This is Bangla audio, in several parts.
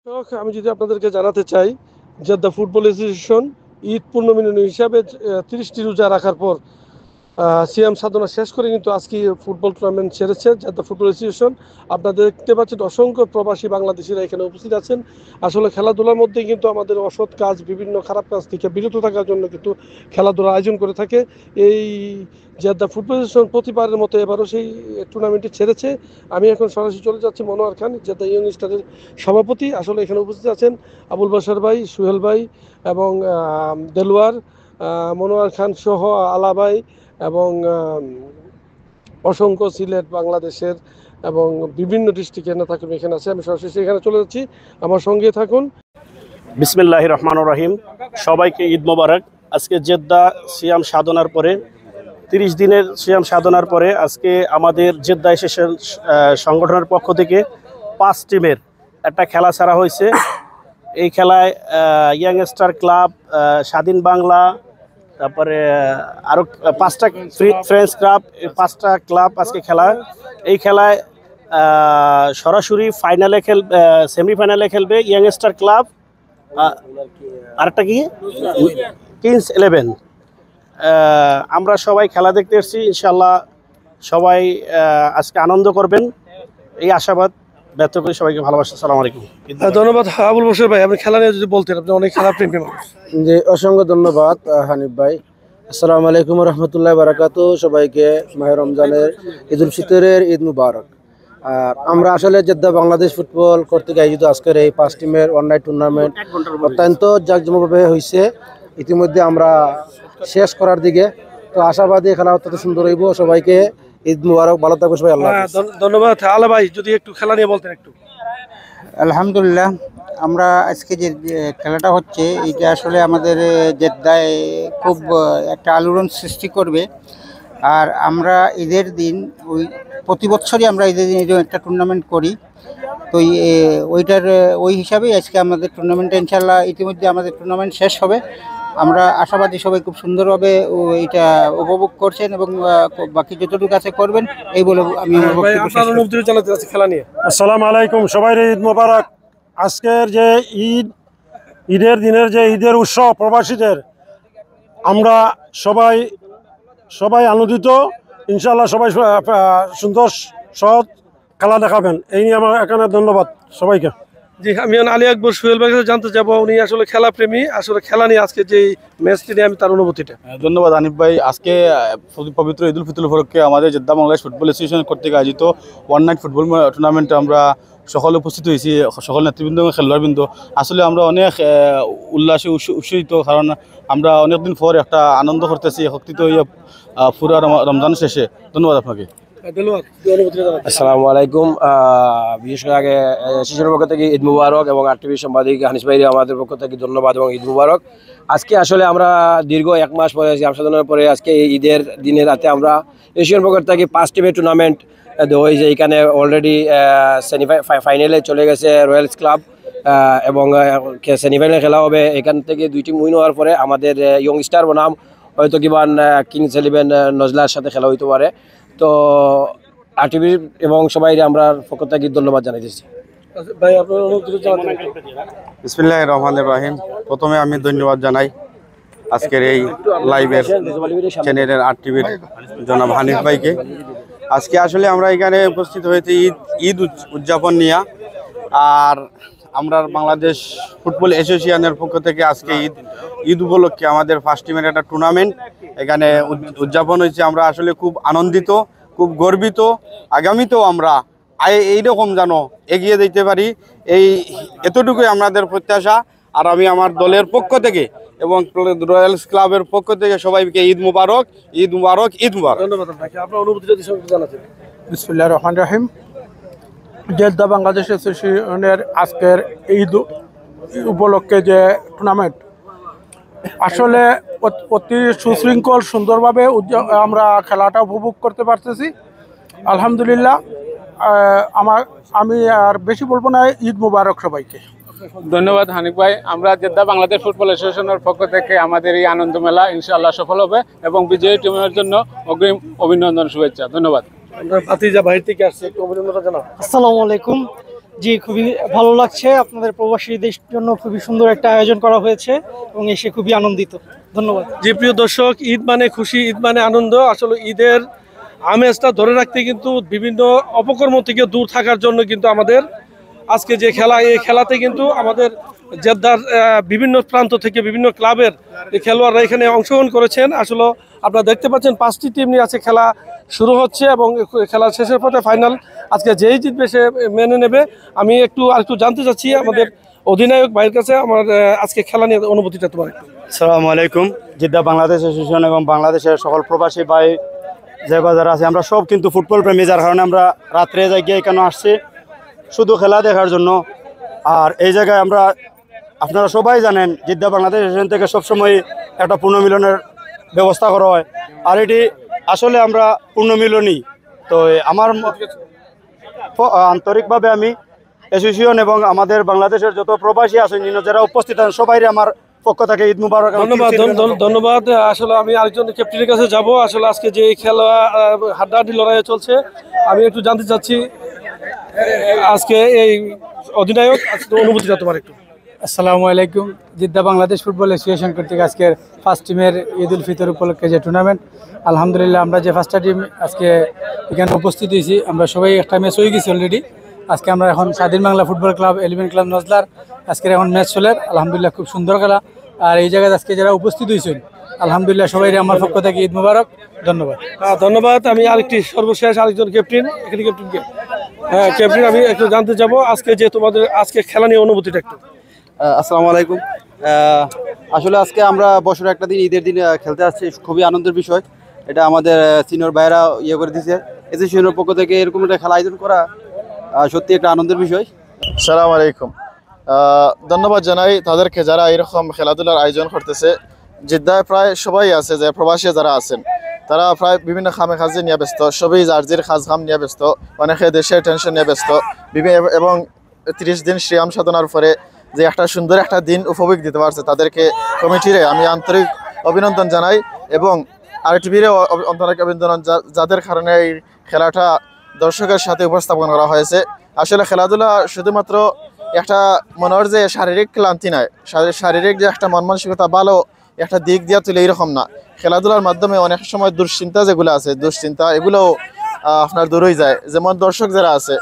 আমি যদি আপনাদেরকে জানাতে চাই, জেদ্দা ফুটবল অ্যাসোসিয়েশন ঈদ পূর্ণমিলনী হিসাবে 30টি রোজা রাখার পর সিয়াম সাধনা শেষ করে কিন্তু আজকে ফুটবল টুর্নামেন্ট ছেড়েছে জেদ্দা ফুটবল অ্যাসোসিয়েশন। আপনারা দেখতে পাচ্ছেন অসংখ্য প্রবাসী বাংলাদেশিরা এখানে উপস্থিত আছেন। আসলে খেলাধুলার মধ্যে কিন্তু আমাদের অসৎ কাজ, বিভিন্ন খারাপ কাজ থেকে বিরত থাকার জন্য কিন্তু খেলাধুলা আয়োজন করে থাকে এই জেদ্দা ফুটবল অ্যাসোসিয়েশন। প্রতিবারের মতো এবারও সেই টুর্নামেন্টটি ছেড়েছে। আমি এখন সরাসরি চলে যাচ্ছি মনোয়ার খান, জেদ্দা ইয়ং স্টারের সভাপতি। আসলে এখানে উপস্থিত আছেন আবুল বাশার ভাই, সুহেল ভাই এবং দেলোয়ার, মনোয়ার খান সহ আলা ভাই এবং অসংখ্য সিলেট, বাংলাদেশের এবং বিভিন্ন ডিস্ট্রিক্টের নেতাকর্মী এখানে আছে। আমি সরাসরি এখানে চলে যাচ্ছি, আমার সঙ্গে থাকুন। বিসমিল্লাহির রহমানির রহিম। সবাইকে ঈদ মোবারক। আজকে জেদ্দা সিয়াম সাধনার পরে 30 দিনের সিয়াম সাধনার পরে আজকে আমাদের জেদ্দা অ্যাসোসিয়েশন সংগঠনের পক্ষ থেকে 5 টিমের একটা খেলা ছাড়া হয়েছে। এই খেলায় ইয়াংস্টার ক্লাব, স্বাধীন বাংলা, তারপরে আরও 5টা ফ্রেন্ডস ক্লাব, 5টা ক্লাব আজকে খেলা। এই খেলায় সরাসরি সেমিফাইনালে খেলবে ইয়াংস্টার ক্লাব, আরেকটা কি কিংস 11। আমরা সবাই খেলা দেখতে এসেছি, ইনশাল্লাহ সবাই আজকে আনন্দ করবেন এই আশাবাদ ব্যক্ত করি। সবাইকে ভালোবাসা, আসসালামু আলাইকুম। ধন্যবাদ আবুল বশর ভাই। আপনি খেলা নিয়ে যদি বলতেন, আপনি অনেক খেলা প্রেমী মানুষ। জি, অসংখ্য ধন্যবাদ হানিফ ভাই। আসসালামু আলাইকুম রহমতুল্লাহ বারাকাতু। সবাইকে মাহে রমজানের ঈদ উল ফিতরের ঈদ মুবারক। আর আমরা আসলে জেদ্দা বাংলাদেশ ফুটবল কর্তৃক আয়োজিত আজকের এই 5 টিমের ওয়ান নাইট টুর্নামেন্ট অত্যন্ত জাঁকজমকভাবে হয়েছে। ইতিমধ্যে আমরা শেষ করার দিকে, তো আশাবাদী খেলা অত্যন্ত সুন্দর হইব। সবাইকে ঈদ মুবারক, ভালো থাকবে সবাই। আল্লাহ ধন্যবাদ আলা ভাই, যদি একটু খেলা নিয়ে বলতেন একটু। আলহামদুলিল্লাহ, আমরা আজকে যে খেলাটা হচ্ছে এটা আসলে আমাদের জেদ্দায় খুব একটা আলোড়ন সৃষ্টি করবে। আর আমরা ঈদের দিন প্রতি বছরই আমরা ঈদের দিন একটা টুর্নামেন্ট করি, তো ওই হিসাবেই আজকে আমাদের টুর্নামেন্টটা ইনশাল্লাহ ইতিমধ্যে আমাদের টুর্নামেন্ট শেষ হবে। আমরা আশাবাদী সবাই খুব সুন্দরভাবে এটা উপভোগ করছেন এবং বাকি যতটুকু আছে করবেন, এই বলে আমি খেলা নিয়ে। আসসালামু আলাইকুম, সবাই ঈদ মোবারক। আজকের যে ঈদের দিনের যে ঈদের উৎসব প্রবাসীদের, আমরা সবাই আনন্দিত। ইনশাআল্লাহ সবাই সুন্দর সৎ খেলা দেখাবেন, এই নিয়ে আমার এখানে ধন্যবাদ সবাইকে। জি, আমি আলী আকবর সুহেল ভাই জানতে যাবো, উনি আসলে খেলা প্রেমী। আসলে খেলা নিয়ে আজকে যে ম্যাচটি নিয়ে আমি তার অনুভূতিটা। ধন্যবাদ আনিফ ভাই। আজকে পবিত্র ঈদ উল ফিতর উপলক্ষে আমাদের জেদ্দা বাংলাদেশ ফুটবল অ্যাসোসিয়েশন কর্তৃক আয়োজিত ওয়ান নাইট ফুটবল টুর্নামেন্টে আমরা সকলে উপস্থিত হয়েছি, সকল নেতৃবৃন্দ এবং খেলোয়াড়বৃন্দ। আসলে আমরা অনেক উল্লাসে উৎসাহিত, কারণ আমরা অনেকদিন পর একটা আনন্দ করতেছি একত্রিত হয়ে পুরা রমজান শেষে। ধন্যবাদ আপনাকে। আসসালামু আলাইকুম। বিশেষ করে আগে শিশুর পক্ষ থেকে ঈদ মুবারক এবং RTV সাংবাদিক হানিফ ভাই আমাদের পক্ষ থেকে ধন্যবাদ এবং ঈদ মুবারক। আজকে আসলে আমরা দীর্ঘ 1 মাস পরে সিয়াম সাধনার পরে আজকে ঈদের দিনে রাতে আমরা এশিয়ান পক্ষ থেকে 5 টিমের টুর্নামেন্ট হয়েছে। এখানে অলরেডি ফাইনালে চলে গেছে রয়্যালস ক্লাব এবং সেমিফাইনালে খেলা হবে। এখান থেকে 2 টিম উইন হওয়ার পরে আমাদের ইয়ং স্টার বনাম হয়তো কিবান কিংস 11 নজলার সাথে খেলা হইতে পারে। তো RTV এবং সবাই আমরা পক্ষ থেকে ধন্যবাদ জানাইতেছি। বিসমিল্লাহির রহমানির রহিম। প্রথমে আমি ধন্যবাদ জানাই আজকের এই লাইভের চ্যানেলের RTVর জনাব হানিফ ভাইকে। আজকে আসলে আমরা এখানে উপস্থিত হয়েছি ঈদ উদযাপন নিয়ে। আর আমরা বাংলাদেশ ফুটবল অ্যাসোসিয়েশনের পক্ষ থেকে আজকে ঈদ উপলক্ষে আমাদের 5 টিমের একটা টুর্নামেন্ট এখানে উদযাপন হয়েছে। আমরা আসলে খুব আনন্দিত, খুব গর্বিত। আগামীতেও আমরা এইরকম যেন এগিয়ে দিতে পারি, এতটুকুই আমাদের প্রত্যাশা। আর আমি আমার দলের পক্ষ থেকে এবং রয়্যালস ক্লাবের পক্ষ থেকে সবাইকে ঈদ মুবারক, ঈদ মুবারক, ঈদ মুবারক। ধন্যবাদ আপনাকে। আপনার অনুভূতিটা জানাচ্ছেন। বিসমিল্লাহির রহমানির রহিম। জেদ্দা বাংলাদেশ অ্যাসোসিয়েশনের আজকের ঈদ উপলক্ষে যে টুর্নামেন্ট, আসলে অতি সুশৃঙ্খল সুন্দরভাবে আমরা খেলাটা উপভোগ করতে পারতেছি। আলহামদুলিল্লাহ। আমি আর বেশি বলবো না, ঈদ মুবারক সবাইকে। ধন্যবাদ হানিফ ভাই। আমরা জেদ্দা বাংলাদেশ ফুটবল অ্যাসোসিয়েশনের পক্ষ থেকে আমাদের এই আনন্দ মেলা ইনশাআল্লাহ সফল হবে এবং বিজয়ী টিমের জন্য অগ্রিম অভিনন্দন, শুভেচ্ছা। ধন্যবাদ। আমরা ভাতিজা ভাই থেকে আসছে, একটু অভিনন্দন জানাও। আসসালামু আলাইকুম। জি, খুবই ভালো লাগছে। আপনাদের প্রবাসীদের জন্য খুবই সুন্দর একটা আয়োজন করা হয়েছে এবং এসে খুবই আনন্দিত। ধন্যবাদ। জি প্রিয় দর্শক, ঈদ মানে খুশি, ঈদ মানে আনন্দ। আসলে ঈদের আমেজটা ধরে রাখতে কিন্তু বিভিন্ন অপকর্ম থেকে দূর থাকার জন্য কিন্তু আমাদের আজকে যে খেলা, এই খেলাতে কিন্তু আমাদের জেদ্দার বিভিন্ন প্রান্ত থেকে বিভিন্ন ক্লাবের এই খেলোয়াড়রা এখানে অংশগ্রহণ করেছেন। আসলে আপনারা দেখতে পাচ্ছেন 5টি টিম নিয়ে আছে খেলা শুরু হচ্ছে এবং খেলা শেষের পথে ফাইনাল। আজকে যেই জিতবে সে মেনে নেবে। আমি আরেকটু জানতে চাচ্ছি আমাদের অধিনায়ক ভাইয়ের কাছে, আমার আজকে খেলা নিয়ে অনুভূতিটা তোমার। আসসালামু আলাইকুম। জিদ্দা বাংলাদেশ অ্যাসোসিয়েশন এবং বাংলাদেশের সকল প্রবাসী ভাই যে যারা আছে, আমরা সব কিন্তু ফুটবল প্রেমী, যার কারণে আমরা রাত্রে যাই গিয়ে এখানে আসছি শুধু খেলা দেখার জন্য। আর এই জায়গায় আমরা, আপনারা সবাই জানেন, জিদ্দা বাংলাদেশ অ্যাসোসিয়েশন থেকে সবসময় একটা পুনর্মিলনের ব্যবস্থা করা হয়। আর এটি আসলে আমরা পুনর্মিলনই। তো আমার আন্তরিকভাবে আমি অ্যাসোসিয়েশন এবং আমাদের বাংলাদেশের যত প্রবাসী আছেন যারা উপস্থিত আছেন সবাই আমার পক্ষ থেকে ঈদ মুবারক। ধন্যবাদ। আসলে আমি আরেকজন ক্যাপ্টেনের কাছে যাব। আসলে আজকে যে খেলা হাড্ডাহাড্ডি লড়াই চলছে, আমি একটু জানতে চাচ্ছি আজকে এই অধিনায়ক অনুভূতিটা তোমার একটু। আসসালামু আলাইকুম। জিদ্দা বাংলাদেশ ফুটবল অ্যাসোসিয়েশন কর্তৃক আজকের ফার্স্ট টিমের ঈদ উল ফিতর উপলক্ষে যে টুর্নামেন্ট, আলহামদুলিল্লাহ আমরা যে ফার্স্ট টিম আজকে এখানে উপস্থিত হয়েছি, আমরা সবাই একটা ম্যাচ হয়ে গেছি অলরেডি। আজকে আমরা এখন স্বাধীন বাংলা ফুটবল ক্লাব 11 ক্লাব নজলার আজকের এখন ম্যাচ চলে। আলহামদুলিল্লাহ খুব সুন্দর খেলা। আর এই জায়গায় আজকে যারা উপস্থিত হয়েছেন, আলহামদুলিল্লাহ সবাই আমার পক্ষ থেকে ঈদ মুবারক। ধন্যবাদ। ধন্যবাদ। আমি সর্বশেষ আরেকজন ক্যাপ্টেন, এখানে ক্যাপ্টেনকে ক্যাপ্টেন আমি একটু জানতে যাব আজকে যে তোমাদের আজকে খেলা নিয়ে অনুভূতিটা একটু। আসসালামু আলাইকুম। আসলে আজকে আমরা বছর একটা দিন, ঈদের দিন খেলতে আসছি, খুবই আনন্দের বিষয়। এটা আমাদের সিনিয়র ভাইরা করে দিয়েছে। অ্যাসোসিয়েশনের পক্ষ থেকে এরকম একটা খেলা আয়োজন করা সত্যি একটা আনন্দের বিষয়। আসসালামু আলাইকুম। ধন্যবাদ জানাই তাদেরকে যারা এরকম খেলাধুলার আয়োজন করতেছে। জিদ্দায় প্রায় সবাই আছে, যে প্রবাসী যারা আছেন তারা প্রায় বিভিন্ন খামে কাজে নিয়ে ব্যস্ত, সবই জার্জির কাজ কাম নিয়ে ব্যস্ত, অনেকে দেশের টেনশন নিয়ে ব্যস্ত এবং 30 দিন শ্রীরাম সাধনার পরে যে একটা সুন্দর একটা দিন উপভোগ দিতে পারছে, তাদেরকে কমিটিরে আমি আন্তরিক অভিনন্দন জানাই এবং আরটিভিরও আন্তরিক অভিনন্দন, যাদের কারণে এই খেলাটা দর্শকের সাথে উপস্থাপন করা হয়েছে। আসলে খেলাধুলা শুধুমাত্র একটা মনের যে শারীরিক ক্লান্তি নয়, শারীরিক যে একটা মন মানসিকতা ভালো একটা দিক দিয়ে তুলে এরকম না। খেলাধুলার মাধ্যমে অনেক সময় দুশ্চিন্তা যেগুলো আছে, দুশ্চিন্তা এগুলোও আপনার দূর হয়ে যায়। যেমন দর্শক যারা আছে,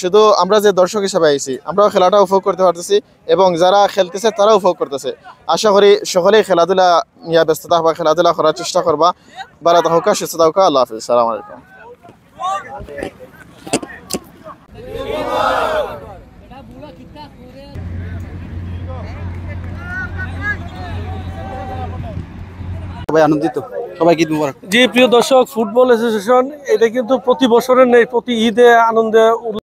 শুধু আমরা যে দর্শক হিসেবে আইছি, আমরাও খেলাটা উপভোগ করতে পারতেছি এবং যারা খেলতেছে তারাও উপভোগ করতেছে। আশা করি সকলেই খেলাধুলা নিয়ে ব্যস্ত থাকবা, খেলাধুলা করার চেষ্টা করবা। ভালো থাকুকা, সুস্থ থাকুকা। আল্লাহ হাফিজ। সালাম আলাইকুম। সবাই আনন্দিত, সবাইকে ঈদ মুবারক। জি প্রিয় দর্শক, ফুটবল অ্যাসোসিয়েশন এটা কিন্তু প্রতি বছরের নেই, প্রতি ঈদে আনন্দে